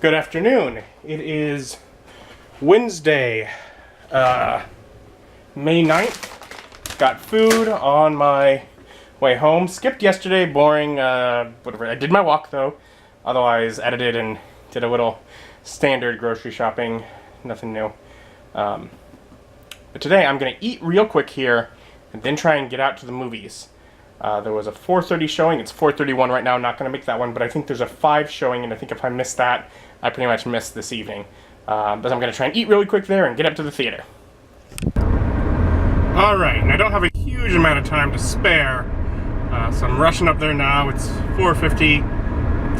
Good afternoon. It is Wednesday, May 9th. Got food on my way home. Skipped yesterday, boring, whatever. I did my walk though. Otherwise, edited and did a little standard grocery shopping. Nothing new. But today I'm going to eat real quick here and then try and get out to the movies. There was a 4:30 showing. It's 4:31 right now. I'm not going to make that one, but I think there's a 5 showing, and I think if I miss that, I pretty much missed this evening. But I'm going to try and eat really quick there and get up to the theater. Alright, and I don't have a huge amount of time to spare, so I'm rushing up there now. It's 4:50,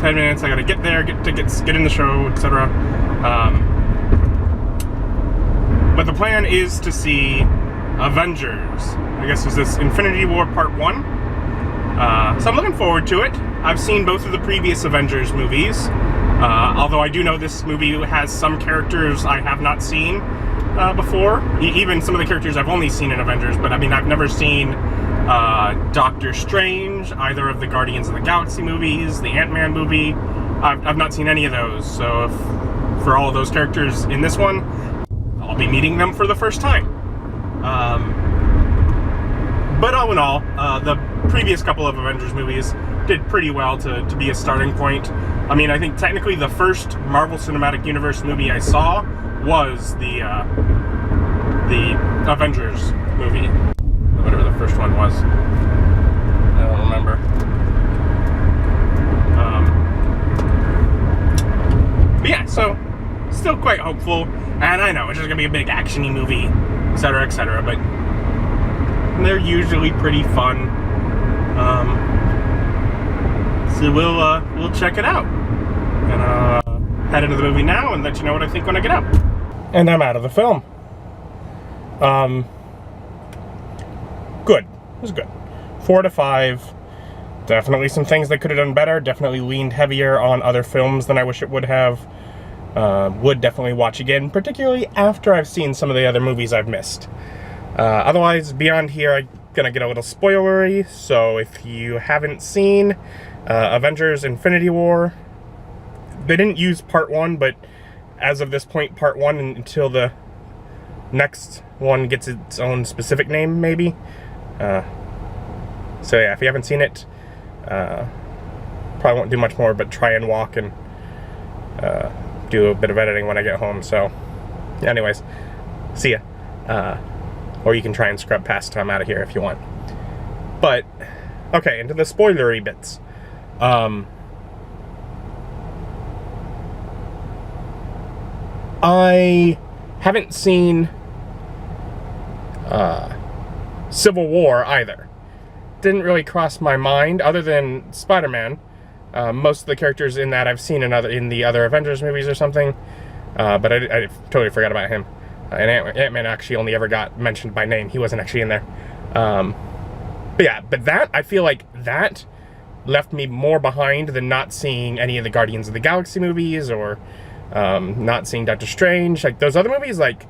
10 minutes. I got to get there, get tickets, get in the show, etc. But the plan is to see Avengers. I guess is this Infinity War Part 1. So I'm looking forward to it. I've seen both of the previous Avengers movies, although I do know this movie has some characters I have not seen before. Even some of the characters I've only seen in Avengers, but I mean, I've never seen Doctor Strange, either of the Guardians of the Galaxy movies, the Ant-Man movie. I've not seen any of those, so if, for all of those characters in this one, I'll be meeting them for the first time. But all in all, the previous couple of Avengers movies did pretty well to be a starting point. I mean, I think technically the first Marvel Cinematic Universe movie I saw was the Avengers movie. Whatever the first one was. I don't remember. But yeah, so still quite hopeful. And I know, it's just going to be a big action-y movie, etc., but they're usually pretty fun. So we'll check it out. And head into the movie now and let you know what I think when I get up. And I'm out of the film. Good. It was good. 4 to 5. Definitely some things they could have done better. Definitely leaned heavier on other films than I wish it would have. Would definitely watch again, particularly after I've seen some of the other movies I've missed. Otherwise, beyond here, I'm gonna get a little spoilery, so if you haven't seen Avengers Infinity War, they didn't use Part 1, but as of this point, Part 1 until the next one gets its own specific name, maybe. So yeah, if you haven't seen it, probably won't do much more, but try and walk and do a bit of editing when I get home, so anyways, see ya. Or you can try and scrub past till I'm out of here if you want. But, okay, into the spoilery bits. I haven't seen Civil War either. Didn't really cross my mind, other than Spider-Man. Most of the characters in that I've seen in the other Avengers movies or something. But I totally forgot about him. And Ant-Man actually only ever got mentioned by name. He wasn't actually in there. But yeah, but that, I feel like that left me more behind than not seeing any of the Guardians of the Galaxy movies or not seeing Doctor Strange. Like, those other movies, like,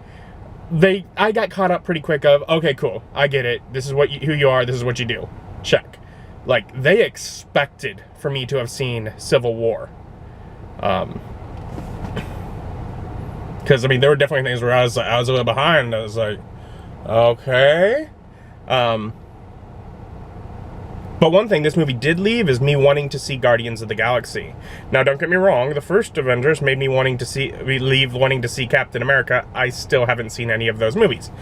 I got caught up pretty quick of, okay, cool, I get it. This is who you are, this is what you do. Check. Like, they expected for me to have seen Civil War. Because, I mean, there were definitely things where I was a little behind. I was like, okay. But one thing this movie did leave is me wanting to see Guardians of the Galaxy. Now, don't get me wrong, the first Avengers made me wanting to see Captain America. I still haven't seen any of those movies.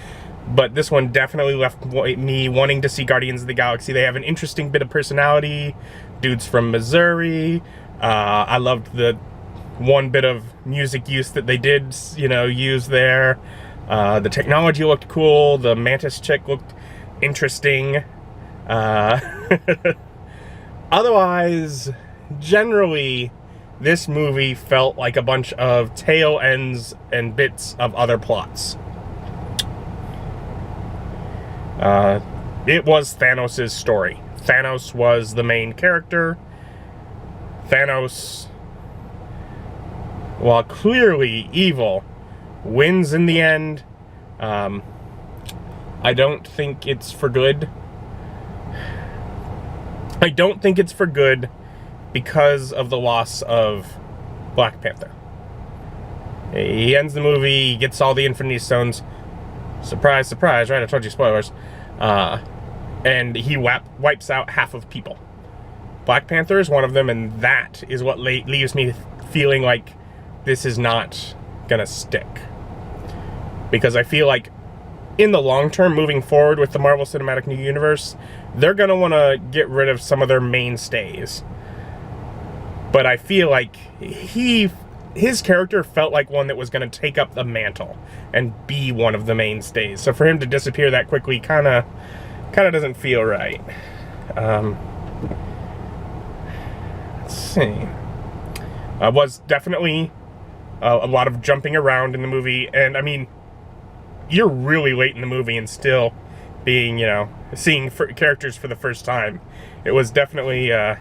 But this one definitely left me wanting to see Guardians of the Galaxy. They have an interesting bit of personality. Dude's from Missouri. I loved the one bit of music use that they did, use there. The technology looked cool. The Mantis chick looked interesting. Otherwise, generally, this movie felt like a bunch of tail ends and bits of other plots. It was Thanos' story. Thanos was the main character. Thanos, while clearly evil, wins in the end. I don't think it's for good. I don't think it's for good because of the loss of Black Panther. He ends the movie, he gets all the Infinity Stones. Surprise, surprise, right? I told you spoilers. And he wipes out half of people. Black Panther is one of them, and that is what leaves me feeling like this is not gonna stick. Because I feel like in the long term, moving forward with the Marvel Cinematic Universe, they're gonna want to get rid of some of their mainstays. But I feel like his character felt like one that was going to take up the mantle and be one of the mainstays. So for him to disappear that quickly kind of doesn't feel right. Let's see. Was definitely a lot of jumping around in the movie, and I mean, you're really late in the movie and still being, you know, seeing characters for the first time. It was definitely a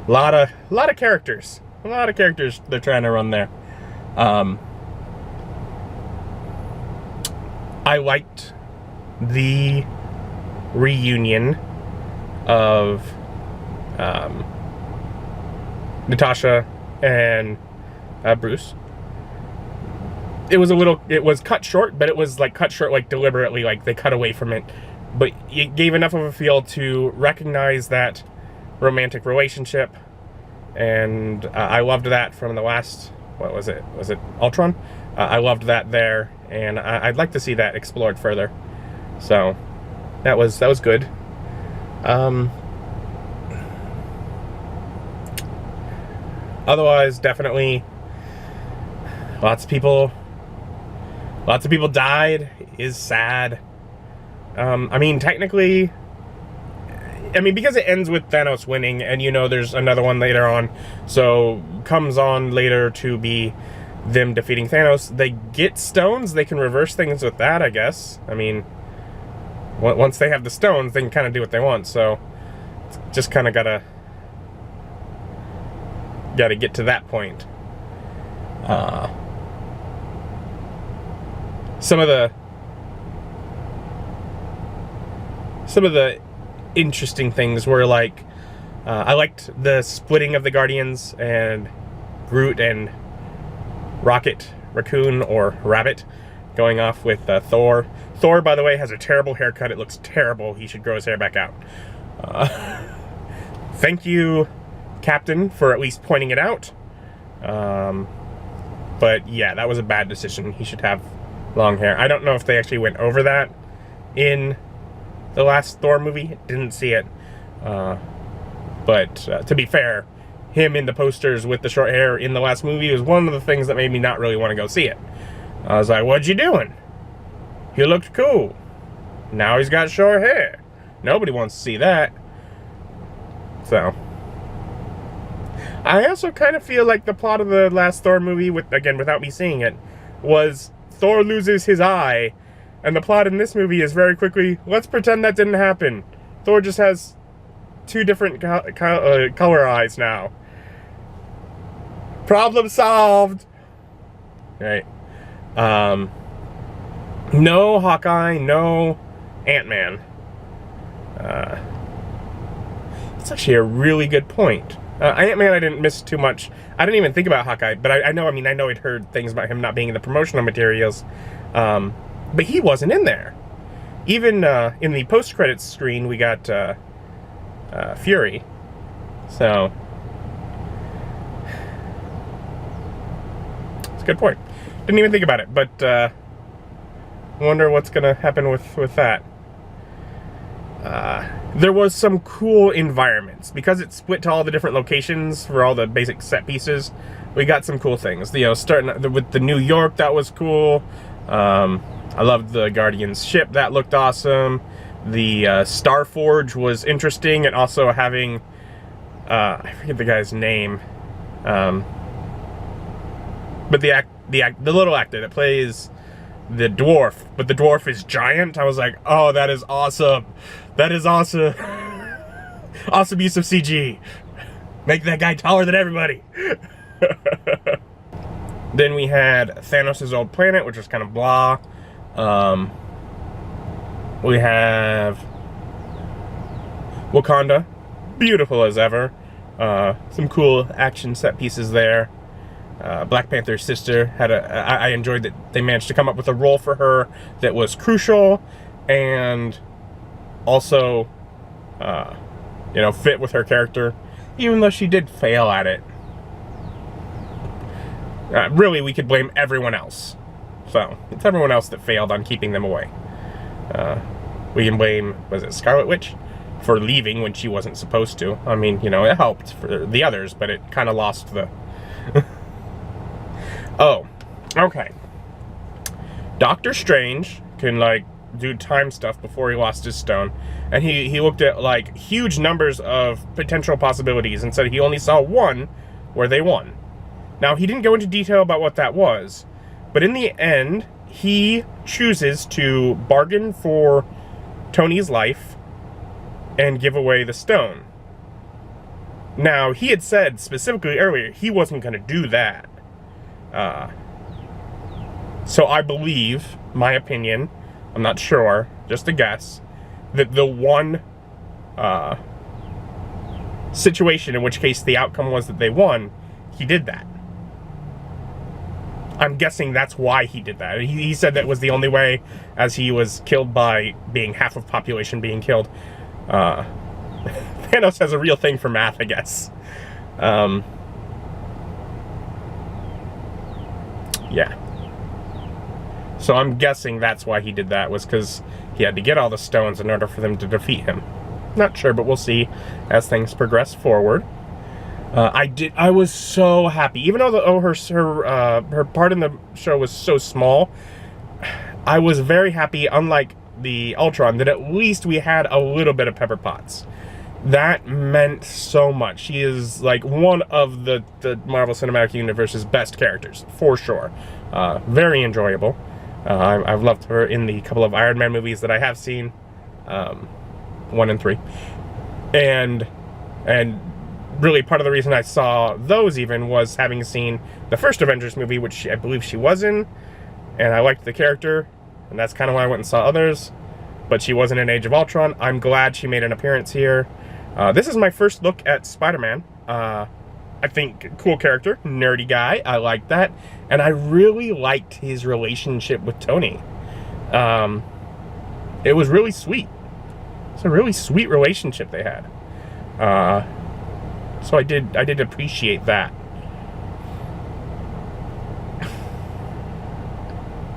lot of characters. A lot of characters they're trying to run there. I liked the reunion of Natasha and Bruce. It was cut short, but it was like cut short like deliberately, like they cut away from it. But it gave enough of a feel to recognize that romantic relationship. And I loved that from the last, what was it? Was it Ultron? I loved that there, and I'd like to see that explored further. So that was good. Otherwise, definitely lots of people died. Is sad. I mean, technically, because it ends with Thanos winning, and you know there's another one later on, so comes on later to be them defeating Thanos. They get stones, they can reverse things with that, I guess. I mean, once they have the stones, they can kind of do what they want, so just kind of gotta get to that point. Some of the interesting things were like, I liked the splitting of the Guardians and Groot and Rocket Raccoon or Rabbit going off with Thor. Thor, by the way, has a terrible haircut. It looks terrible. He should grow his hair back out. Thank you, Captain, for at least pointing it out. But yeah, that was a bad decision. He should have long hair. I don't know if they actually went over that in the last Thor movie. Didn't see it. But to be fair, him in the posters with the short hair in the last movie was one of the things that made me not really want to go see it. I was like, what you doing? He looked cool. Now he's got short hair. Nobody wants to see that. So I also kind of feel like the plot of the last Thor movie, without me seeing it, was Thor loses his eye, and the plot in this movie is very quickly, let's pretend that didn't happen. Thor just has two different color eyes now. Problem solved. Right. No Hawkeye, no Ant-Man. It's actually a really good point. Ant-Man, I didn't miss too much. I didn't even think about Hawkeye, but I know I'd heard things about him not being in the promotional materials. But he wasn't in there. Even in the post-credits screen, we got Fury. So it's a good point. Didn't even think about it, but I wonder what's going to happen with that. There was some cool environments. Because it's split to all the different locations for all the basic set pieces, we got some cool things. You know, starting with the New York, that was cool. I loved the Guardians ship, that looked awesome. The Starforge was interesting, and also having, I forget the guy's name, but the little actor that plays the dwarf, but the dwarf is giant. I was like, oh, that is awesome. That is awesome. Awesome use of CG. Make that guy taller than everybody. Then we had Thanos' old planet, which was kind of blah. We have Wakanda, beautiful as ever. Some cool action set pieces there. Black Panther's sister had I enjoyed that they managed to come up with a role for her that was crucial and also, fit with her character, even though she did fail at it. Really, we could blame everyone else. So, it's everyone else that failed on keeping them away. We can blame, was it Scarlet Witch? For leaving when she wasn't supposed to. I mean, it helped for the others, but it kind of lost the... Oh, okay. Doctor Strange can, do time stuff before he lost his stone. And he looked at, huge numbers of potential possibilities and said he only saw one where they won. Now, he didn't go into detail about what that was, but in the end, he chooses to bargain for Tony's life and give away the stone. Now, he had said specifically earlier he wasn't going to do that. So I believe, my opinion, I'm not sure, just a guess, that the one situation in which case the outcome was that they won, he did that. I'm guessing that's why he did that. He said that was the only way, as he was killed by being half of population being killed. Thanos has a real thing for math, I guess. Yeah. So I'm guessing that's why he did that, was because he had to get all the stones in order for them to defeat him. Not sure, but we'll see as things progress forward. I was so happy, even though her part in the show was so small. I was very happy, unlike the Ultron, that at least we had a little bit of Pepper Potts. That meant so much. She is one of the Marvel Cinematic Universe's best characters, for sure. Very enjoyable. I've loved her in the couple of Iron Man movies that I have seen, 1 and 3, and really part of the reason I saw those even was having seen the first Avengers movie, which I believe she was in, and I liked the character, and that's kind of why I went and saw others. But she wasn't in Age of Ultron. I'm glad she made an appearance here. This is my first look at Spider-Man. I think cool character, nerdy guy. I like that. And I really liked his relationship with Tony. It was really sweet. It's a really sweet relationship they had. So I did appreciate that.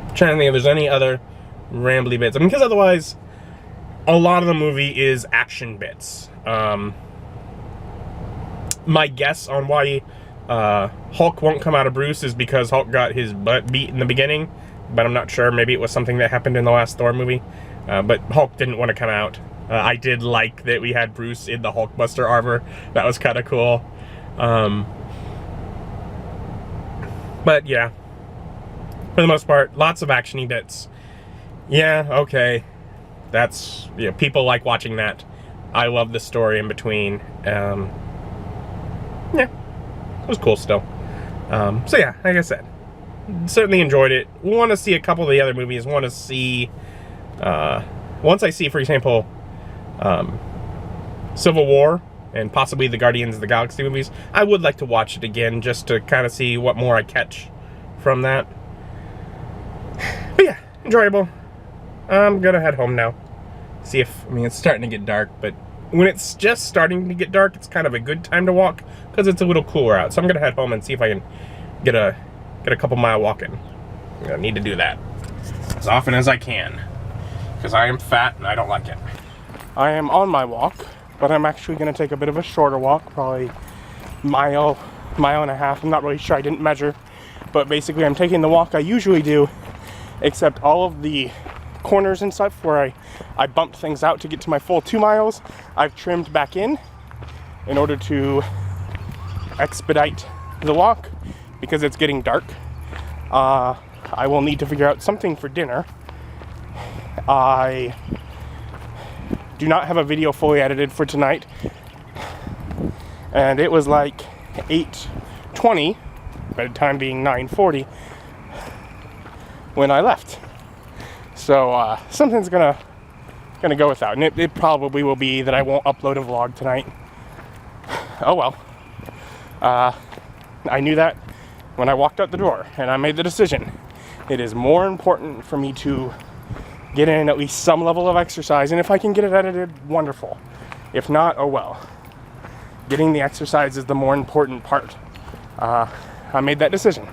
I'm trying to think if there's any other rambly bits. I mean, because otherwise, a lot of the movie is action bits. My guess on why Hulk won't come out of Bruce is because Hulk got his butt beat in the beginning, but I'm not sure. Maybe it was something that happened in the last Thor movie, but Hulk didn't want to come out. I did like that we had Bruce in the Hulkbuster armor. That was kind of cool. But yeah, for the most part, lots of actiony bits. Yeah, okay. That's, people like watching that. I love the story in between. Yeah, it was cool still. So yeah, like I said, certainly enjoyed it. Want to see a couple of the other movies. Want to see, once I see, for example, Civil War and possibly the Guardians of the Galaxy movies, I would like to watch it again just to kind of see what more I catch from that. But yeah, enjoyable. I'm gonna head home now. See if, it's starting to get dark, but when it's just starting to get dark, it's kind of a good time to walk because it's a little cooler out. So I'm gonna head home and see if I can get a couple mile walk in. I'm gonna need to do that as often as I can because I am fat and I don't like it. I am on my walk, but I'm actually gonna take a bit of a shorter walk, probably mile and a half. I'm not really sure, I didn't measure, but basically I'm taking the walk I usually do, except all of the corners and stuff where I bumped things out to get to my full 2 miles, I've trimmed back in order to expedite the walk because it's getting dark. I will need to figure out something for dinner. I do not have a video fully edited for tonight, and it was like 8:20 by the time being 9:40 when I left. So something's gonna go without, and it probably will be that I won't upload a vlog tonight. Oh well. I knew that when I walked out the door and I made the decision, it is more important for me to get in at least some level of exercise, and if I can get it edited, wonderful. If not, oh well. Getting the exercise is the more important part. I made that decision.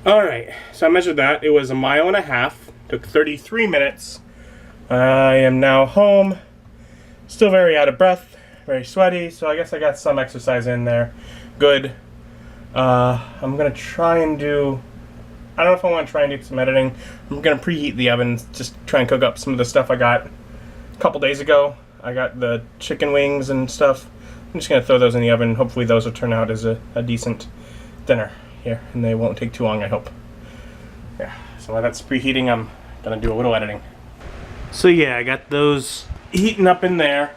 Alright, so I measured that. It was 1.5 miles. Took 33 minutes. I am now home. Still very out of breath, very sweaty, so I guess I got some exercise in there. Good. I'm gonna try and do, I don't know if I want to try and do some editing. I'm gonna preheat the oven, just try and cook up some of the stuff I got a couple days ago. I got the chicken wings and stuff. I'm just gonna throw those in the oven. Hopefully those will turn out as a decent dinner here, and they won't take too long, I hope. Yeah, so while that's preheating, I'm gonna do a little editing. So yeah, I got those heating up in there,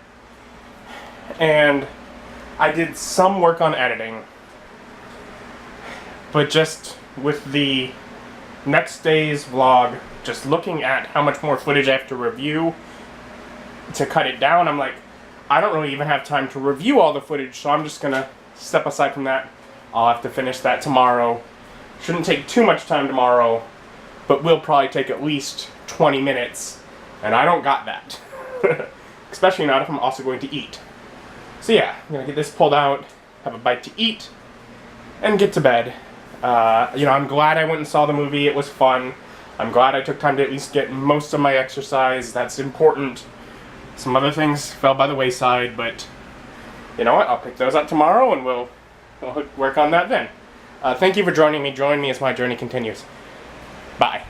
and I did some work on editing, but just with the next day's vlog, just looking at how much more footage I have to review to cut it down, I'm like, I don't really even have time to review all the footage, so I'm just gonna step aside from that. I'll have to finish that tomorrow. Shouldn't take too much time tomorrow, but will probably take at least 20 minutes, and I don't got that. Especially not if I'm also going to eat. So yeah, I'm gonna get this pulled out, have a bite to eat, and get to bed. You know, I'm glad I went and saw the movie. It was fun. I'm glad I took time to at least get most of my exercise. That's important. Some other things fell by the wayside, but you know what? I'll pick those up tomorrow, and we'll work on that then. Thank you for joining me. Join me as my journey continues. Bye.